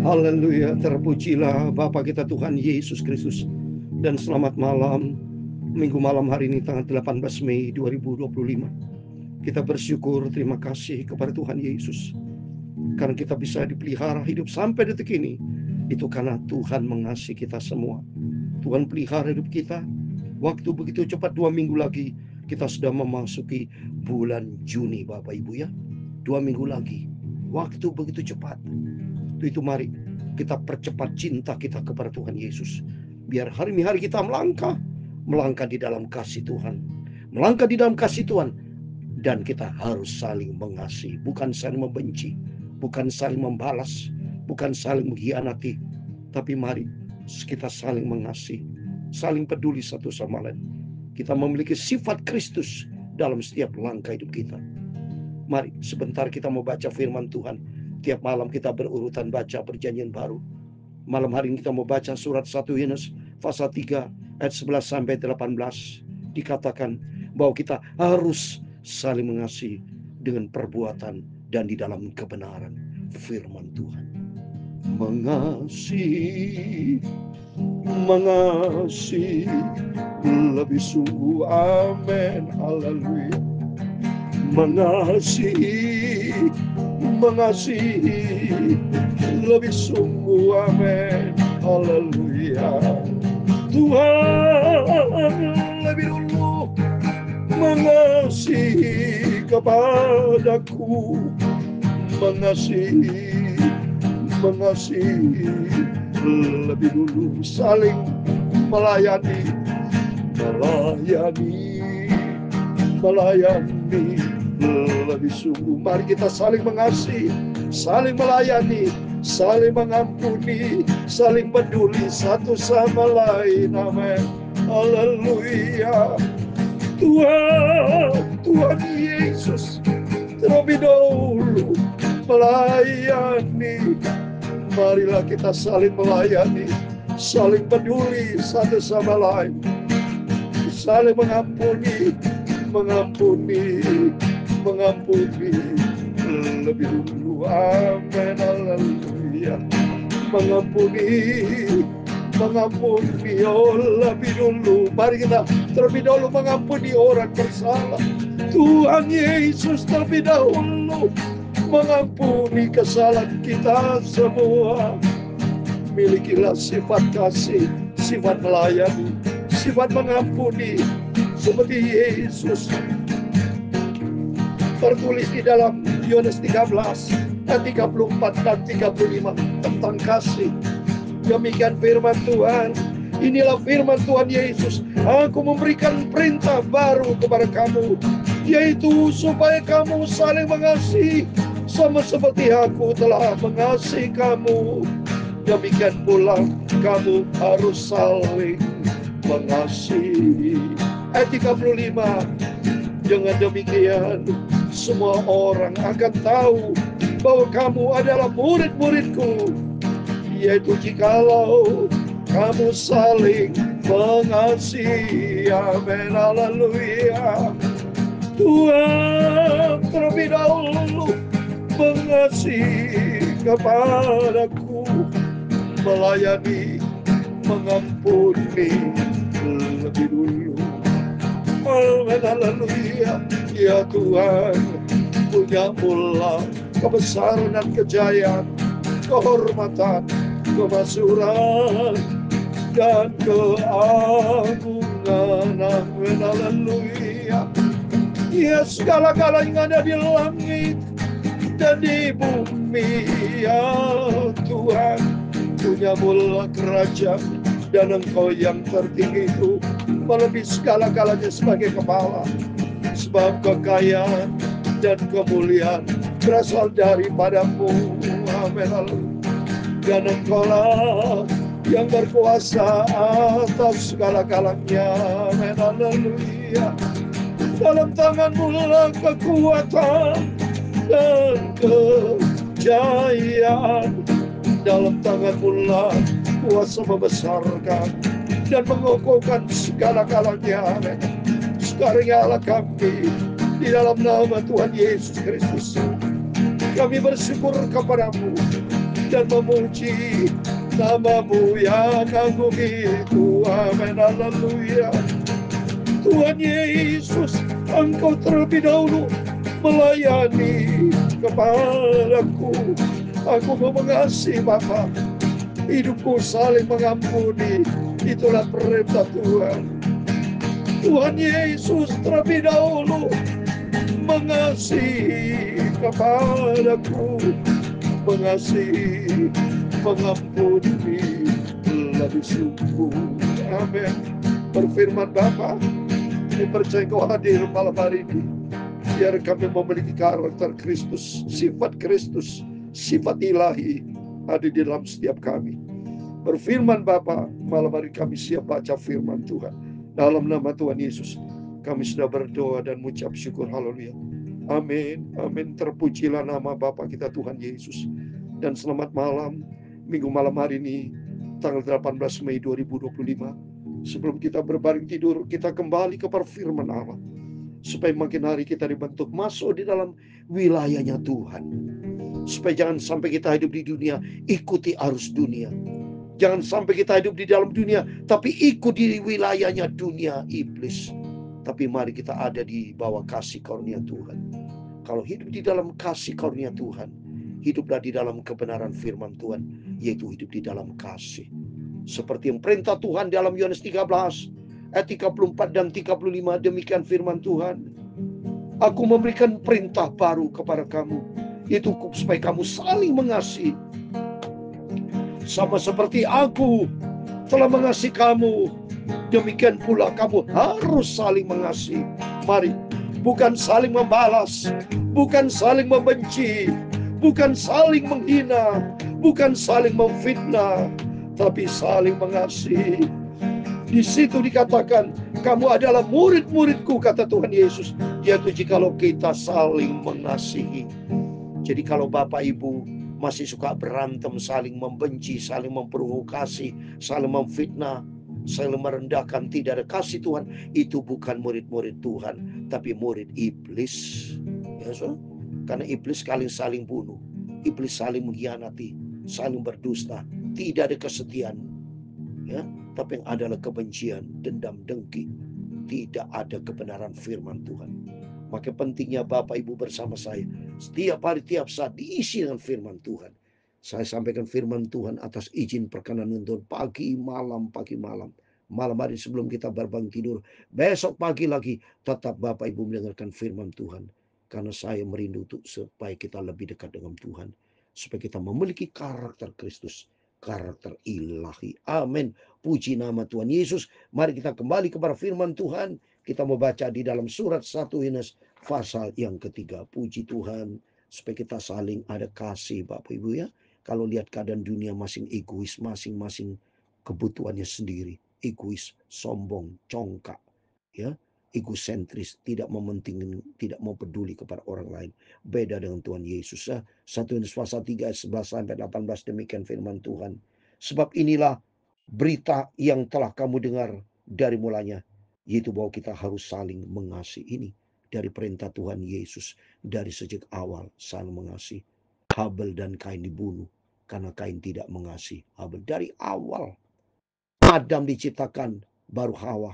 Haleluya, terpujilah Bapa kita Tuhan Yesus Kristus. Dan selamat malam, Minggu malam hari ini tanggal 18 Mei 2025. Kita bersyukur, terima kasih kepada Tuhan Yesus. Karena kita bisa dipelihara hidup sampai detik ini. Itu karena Tuhan mengasihi kita semua. Tuhan pelihara hidup kita. Waktu begitu cepat, 2 minggu lagi kita sudah memasuki bulan Juni Bapak Ibu ya. 2 minggu lagi. Waktu begitu cepat. Itu mari kita percepat cinta kita kepada Tuhan Yesus. Biar hari ini hari kita melangkah di dalam kasih Tuhan. Melangkah di dalam kasih Tuhan. Dan kita harus saling mengasihi, bukan saling membenci, bukan saling membalas, bukan saling mengkhianati. Tapi mari kita saling mengasihi, saling peduli satu sama lain. Kita memiliki sifat Kristus dalam setiap langkah hidup kita. Mari sebentar kita mau baca firman Tuhan. Tiap malam kita berurutan baca perjanjian baru. Malam hari ini kita mau baca surat 1 Yohanes pasal 3 ayat 11 sampai 18. Dikatakan bahwa kita harus saling mengasihi dengan perbuatan dan di dalam kebenaran firman Tuhan. Mengasihi lebih sungguh, amin, haleluya. Mengasihi lebih sungguh, amin, haleluya. Tuhan lebih dulu mengasihi kepadaku, mengasihi lebih dulu, saling melayani lebih sungguh. Mari kita saling mengasihi, saling melayani, saling mengampuni, saling peduli satu sama lain, amin, haleluya. Tuhan Yesus terlebih dahulu melayani. Marilah kita saling melayani, saling peduli satu sama lain, saling mengampuni lebih dulu, amin, haleluya. Mengampuni lebih dulu. Mari kita terlebih dahulu mengampuni orang bersalah. Tuhan Yesus terlebih dahulu mengampuni kesalahan kita semua. Milikilah sifat kasih, sifat melayani, sifat mengampuni seperti Yesus. Tertulis di dalam Yohanes 13 ayat 34 dan 35 tentang kasih. Demikian firman Tuhan. Inilah firman Tuhan Yesus. Aku memberikan perintah baru kepada kamu, yaitu supaya kamu saling mengasihi, sama seperti aku telah mengasihi kamu. Demikian pula kamu harus saling mengasihi. Ayat 35. Dengan demikian semua orang akan tahu bahwa kamu adalah murid-muridku, yaitu jikalau kamu saling mengasihi, amin, haleluya. Tuhan terlebih dahulu mengasihi kepadaku, melayani, mengampuni lebih dulu, amin, haleluya. Ya Tuhan, punya mula kebesaran dan kejayaan, kehormatan, kemasyhuran dan keagungan, amin, haleluya. Ya segala-galanya yang ada di langit dan di bumi, ya Tuhan, punya mula kerajaan, dan Engkau yang tertinggi itu melebihi segala-galanya sebagai kepala. Sebab kekayaan dan kemuliaan berasal daripadamu, amin, haleluya. Dan Engkaulah yang berkuasa atas segala-galanya, amin, haleluya. Dalam tanganmu lah kekuatan dan kejayaan. Dalam tanganmu lah kuasa membesarkan dan mengokohkan segala-galanya, amin. Sekarang kami di dalam nama Tuhan Yesus Kristus, kami bersyukur kepadamu. dan memuji nama-Mu yang agung itu. Amin, haleluya. Tuhan Yesus, Engkau terlebih dahulu melayani kepadaku. Aku mau mengasihi Bapa. Hidupku saling mengampuni. Itulah perintah Tuhan. Tuhan Yesus terlebih dahulu mengasihi kepadaku, mengasihi, mengampuni lebih sungguh. Amin. Berfirman Bapa, kami percaya Kau hadir malam hari ini. Biar kami memiliki karakter Kristus, sifat Kristus, sifat ilahi ada di dalam setiap kami. Berfirman Bapa, malam hari kami siap baca firman Tuhan. Dalam nama Tuhan Yesus, kami sudah berdoa dan mengucap syukur. Haleluya. Amin. Amin. Terpujilah nama Bapa kita Tuhan Yesus. Dan selamat malam, minggu malam hari ini, tanggal 18 Mei 2025. Sebelum kita berbaring tidur, kita kembali kepada firman Allah. Supaya makin hari kita dibentuk masuk di dalam wilayahnya Tuhan. Supaya jangan sampai kita hidup di dunia, ikuti arus dunia. Jangan sampai kita hidup di dalam dunia, tapi ikut di wilayahnya dunia iblis. Tapi mari kita ada di bawah kasih karunia Tuhan. Kalau hidup di dalam kasih karunia Tuhan, hiduplah di dalam kebenaran firman Tuhan, yaitu hidup di dalam kasih. Seperti yang perintah Tuhan dalam Yohanes 13, ayat 34 dan 35, demikian firman Tuhan. Aku memberikan perintah baru kepada kamu, yaitu supaya kamu saling mengasihi. Sama seperti aku telah mengasihi kamu, demikian pula kamu harus saling mengasihi. Mari, bukan saling membalas, bukan saling membenci, bukan saling menghina, bukan saling memfitnah, tapi saling mengasihi. Di situ dikatakan, kamu adalah murid-muridku, kata Tuhan Yesus, yaitu jikalau kita saling mengasihi. Jadi kalau Bapak Ibu masih suka berantem, saling membenci, saling memprovokasi, saling memfitnah, saling merendahkan, tidak ada kasih Tuhan, itu bukan murid-murid Tuhan, tapi murid iblis. Ya, so? Karena iblis saling bunuh, iblis saling mengkhianati, saling berdusta, tidak ada kesetiaan, ya, tapi yang adalah kebencian, dendam, dengki, tidak ada kebenaran firman Tuhan. Maka pentingnya Bapak Ibu bersama saya setiap hari, tiap saat diisi dengan firman Tuhan. Saya sampaikan firman Tuhan atas izin perkenan Tuhan pagi malam. Malam hari sebelum kita berbangun tidur. Besok pagi lagi tetap Bapak Ibu mendengarkan firman Tuhan. Karena saya merindu supaya kita lebih dekat dengan Tuhan. Supaya kita memiliki karakter Kristus. Karakter ilahi. Amin. Puji nama Tuhan Yesus. Mari kita kembali kepada firman Tuhan. Kita mau baca di dalam surat 1 Yohanes pasal yang ketiga. Puji Tuhan. Supaya kita saling ada kasih Bapak Ibu ya. Kalau lihat keadaan dunia masing egois. Masing-masing kebutuhannya sendiri. Egois, sombong, congkak. Ya, egosentris, tidak mementingkan, tidak mau peduli kepada orang lain. Beda dengan Tuhan Yesus. 1 Yohanes pasal 3 ayat 11 sampai 18 demikian firman Tuhan. Sebab inilah berita yang telah kamu dengar dari mulanya, yaitu bahwa kita harus saling mengasihi. Ini dari perintah Tuhan Yesus dari sejak awal, saling mengasihi. Habel dan Kain dibunuh karena Kain tidak mengasihi Habel. Dari awal Adam diciptakan, baru Hawa,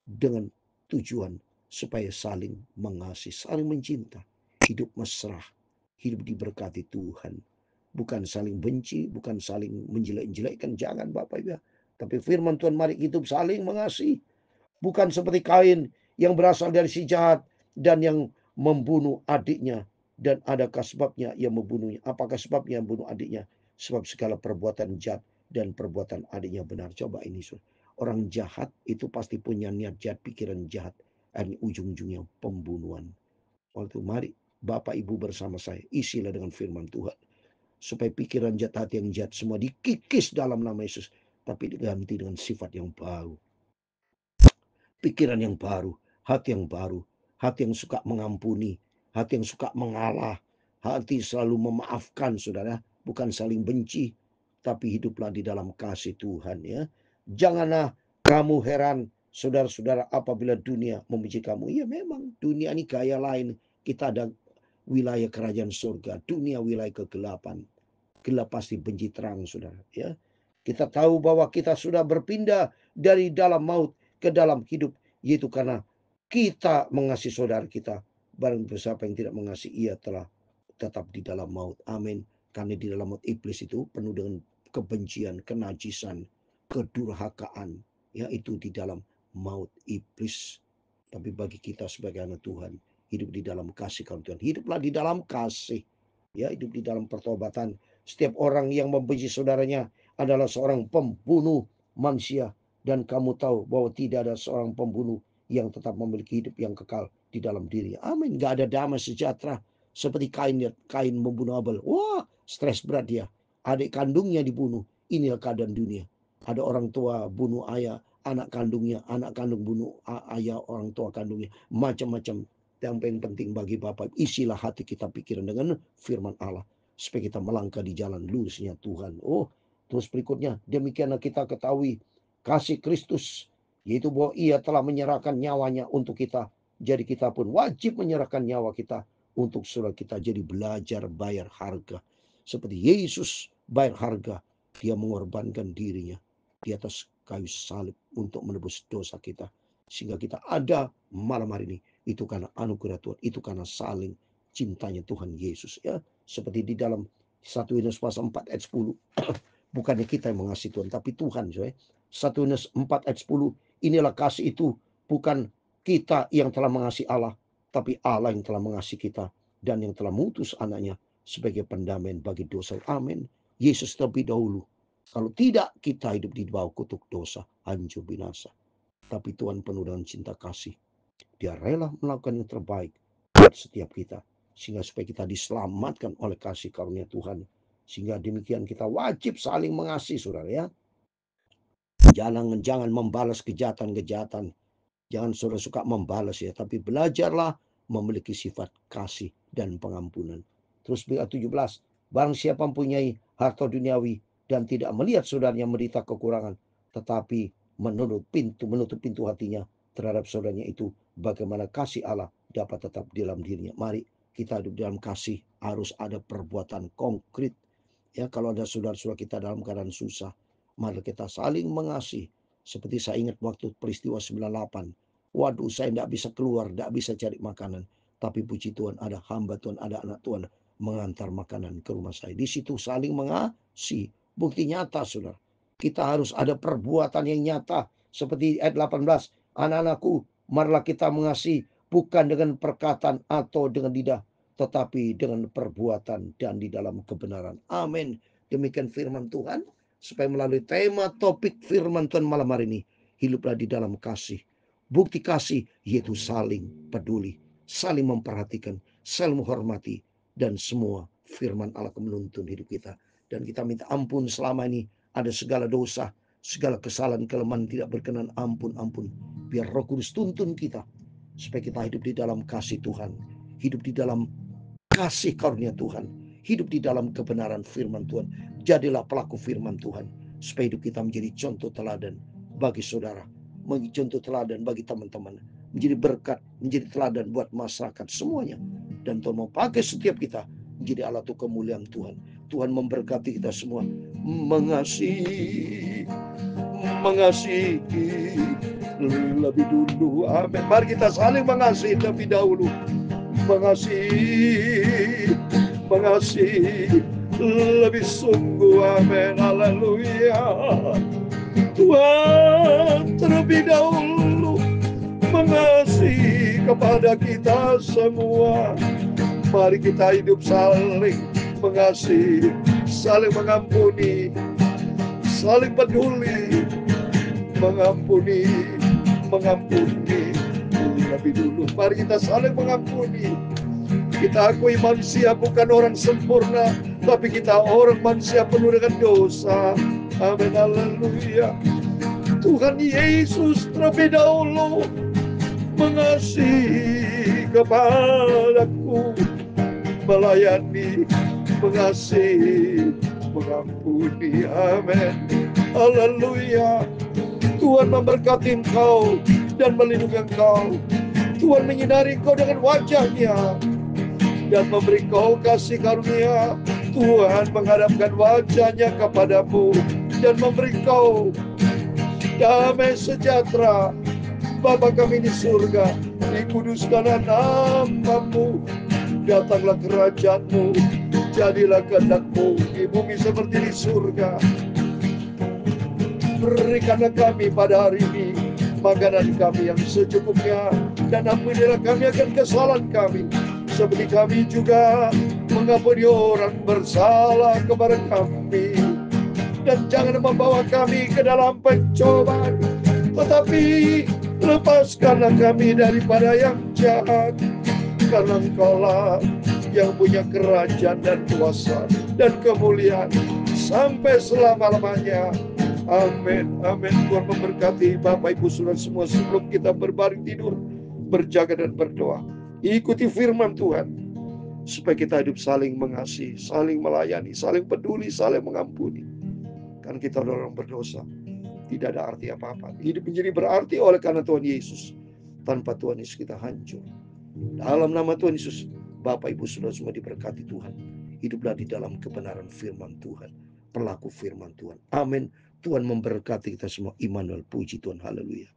dengan tujuan supaya saling mengasihi, saling mencinta, hidup mesra, hidup diberkati Tuhan. Bukan saling benci, bukan saling menjelek-jelekkan, jangan Bapak Ibu. Tapi firman Tuhan, mari hidup saling mengasihi. Bukan seperti Kain yang berasal dari si jahat dan yang membunuh adiknya. Dan adakah sebabnya ia membunuhnya? Apakah sebabnya membunuh adiknya? Sebab segala perbuatan jahat dan perbuatan adiknya benar. Coba ini, orang jahat itu pasti punya niat jahat, pikiran jahat. Dan ujung-ujungnya pembunuhan. Waktu mari Bapak Ibu bersama saya, isilah dengan firman Tuhan. Supaya pikiran jahat, hati yang jahat semua dikikis dalam nama Yesus. Tapi diganti dengan sifat yang baru. Pikiran yang baru, hati yang baru, hati yang suka mengampuni, hati yang suka mengalah, hati selalu memaafkan, saudara, bukan saling benci, tapi hiduplah di dalam kasih Tuhan ya. Janganlah kamu heran, saudara-saudara, apabila dunia membenci kamu. Ya memang dunia ini gaya lain. Kita ada wilayah kerajaan surga, dunia wilayah kegelapan. gelap pasti benci terang, saudara. Ya, kita tahu bahwa kita sudah berpindah dari dalam maut ke dalam hidup, yaitu karena kita mengasihi saudara kita. Barang siapa yang tidak mengasihi, ia telah tetap di dalam maut. Amin. Karena di dalam maut iblis itu penuh dengan kebencian, kenajisan, kedurhakaan. Ya, itu di dalam maut iblis. Tapi bagi kita sebagai anak Tuhan, hidup di dalam kasih karunia Tuhan. Hiduplah di dalam kasih. Ya, hidup di dalam pertobatan. Setiap orang yang membenci saudaranya adalah seorang pembunuh manusia. Dan kamu tahu bahwa tidak ada seorang pembunuh yang tetap memiliki hidup yang kekal di dalam diri. Amin. Gak ada damai sejahtera seperti Kain membunuh Abel. Wah, stres berat dia. Adik kandungnya dibunuh. Inilah keadaan dunia. Ada orang tua bunuh ayah, anak kandungnya, anak kandung bunuh ayah, orang tua kandungnya. Macam-macam. Yang paling penting bagi Bapak, isilah hati kita pikiran dengan firman Allah. Supaya kita melangkah di jalan lurusnya Tuhan. Oh, terus berikutnya, demikianlah kita ketahui kasih Kristus, yaitu bahwa ia telah menyerahkan nyawanya untuk kita. Jadi kita pun wajib menyerahkan nyawa kita untuk saudara kita. Jadi belajar bayar harga. Seperti Yesus bayar harga. Dia mengorbankan dirinya di atas kayu salib untuk menebus dosa kita. Sehingga kita ada malam hari ini. Itu karena anugerah Tuhan. Itu karena saling cintanya Tuhan Yesus. Ya, seperti di dalam 1 Yohanes pasal 4 ayat 10. Bukannya kita yang mengasihi Tuhan, tapi Tuhan. 1 Yohanes 4 ayat 10. Inilah kasih itu, bukan kita yang telah mengasihi Allah, tapi Allah yang telah mengasihi kita dan yang telah mengutus anaknya sebagai pendamaian bagi dosa. Amin. Yesus terlebih dahulu. Kalau tidak, kita hidup di bawah kutuk dosa, hancur binasa. Tapi Tuhan penuh dengan cinta kasih. Dia rela melakukan yang terbaik buat setiap kita. Sehingga supaya kita diselamatkan oleh kasih karunia Tuhan. Sehingga demikian kita wajib saling mengasihi, saudara ya. Jangan membalas kejahatan-kejahatan. Jangan saudara suka membalas ya. Tapi belajarlah memiliki sifat kasih dan pengampunan. Terus ayat 17. Barang siapa mempunyai harta duniawi dan tidak melihat saudaranya menderita kekurangan, tetapi menutup pintu hatinya terhadap saudaranya itu, bagaimana kasih Allah dapat tetap di dalam dirinya. Mari kita hidup dalam kasih, harus ada perbuatan konkret. Ya, kalau ada saudara-saudara kita dalam keadaan susah, mari kita saling mengasihi. Seperti saya ingat waktu peristiwa 98. Waduh, saya tidak bisa keluar, tidak bisa cari makanan. Tapi puji Tuhan, ada hamba Tuhan, ada anak Tuhan mengantar makanan ke rumah saya. Di situ saling mengasihi. Bukti nyata, saudara. Kita harus ada perbuatan yang nyata. Seperti ayat 18. Anak-anakku, marilah kita mengasihi, bukan dengan perkataan atau dengan lidah, tetapi dengan perbuatan dan di dalam kebenaran. Amin. Demikian firman Tuhan. Supaya melalui tema topik firman Tuhan malam hari ini, hiduplah di dalam kasih. Bukti kasih yaitu saling peduli, saling memperhatikan, saling menghormati, dan semua firman Allah menuntun hidup kita. Dan kita minta ampun selama ini ada segala dosa, segala kesalahan, kelemahan tidak berkenan. Ampun. Biar Roh Kudus tuntun kita supaya kita hidup di dalam kasih Tuhan, hidup di dalam kasih karunia Tuhan, hidup di dalam kebenaran firman Tuhan. Jadilah pelaku firman Tuhan supaya hidup kita menjadi contoh teladan bagi saudara, menjadi contoh teladan bagi teman-teman, menjadi berkat, menjadi teladan buat masyarakat semuanya. Dan Tuhan mau pakai setiap kita menjadi alat untuk kemuliaan Tuhan. Tuhan memberkati kita semua. Mengasihi lebih dulu. Amin. Mari kita saling mengasihi lebih dahulu. Mengasihi lebih sungguh. Amin. Haleluya. Tuhan terlebih dahulu mengasihi kepada kita semua. Mari kita hidup saling mengasihi, saling mengampuni, saling peduli, mengampuni lebih dulu. Mari kita saling mengampuni. Kita akui manusia bukan orang sempurna, tapi kita orang manusia penuh dengan dosa. Amin. Haleluya. Tuhan Yesus terlebih dahulu mengasihi kepadaku, melayani, mengasihi, mengampuni. Amin. Haleluya. Tuhan memberkati engkau dan melindungi engkau. Tuhan menyinari engkau dengan wajah-Nya dan memberi engkau kasih karunia. Tuhan menghadapkan wajahnya kepadamu dan memberi kau damai sejahtera. Bapa kami di surga, dikuduskanlah namamu, datanglah kerajaanmu, jadilah kehendak-Mu di bumi seperti di surga. Berikanlah kami pada hari ini makanan kami yang secukupnya, dan ampunilah kami akan kesalahan kami, seperti kami juga mengampuni orang bersalah kepada kami. Dan jangan membawa kami ke dalam pencobaan, tetapi lepaskanlah kami daripada yang jahat. Karena Engkaulah yang punya kerajaan dan kuasa dan kemuliaan sampai selama-lamanya. Amin, amin. Tuhan memberkati Bapak Ibu Saudara semua. Sebelum kita berbaring tidur, berjaga dan berdoa, ikuti firman Tuhan, supaya kita hidup saling mengasihi, saling melayani, saling peduli, saling mengampuni. Kan kita adalah orang berdosa, tidak ada arti apa-apa. Hidup menjadi berarti oleh karena Tuhan Yesus. Tanpa Tuhan Yesus kita hancur. Dalam nama Tuhan Yesus, Bapak Ibu Saudara semua diberkati Tuhan. Hiduplah di dalam kebenaran firman Tuhan, pelaku firman Tuhan. Amin. Tuhan memberkati kita semua. Immanuel, puji Tuhan. Haleluya.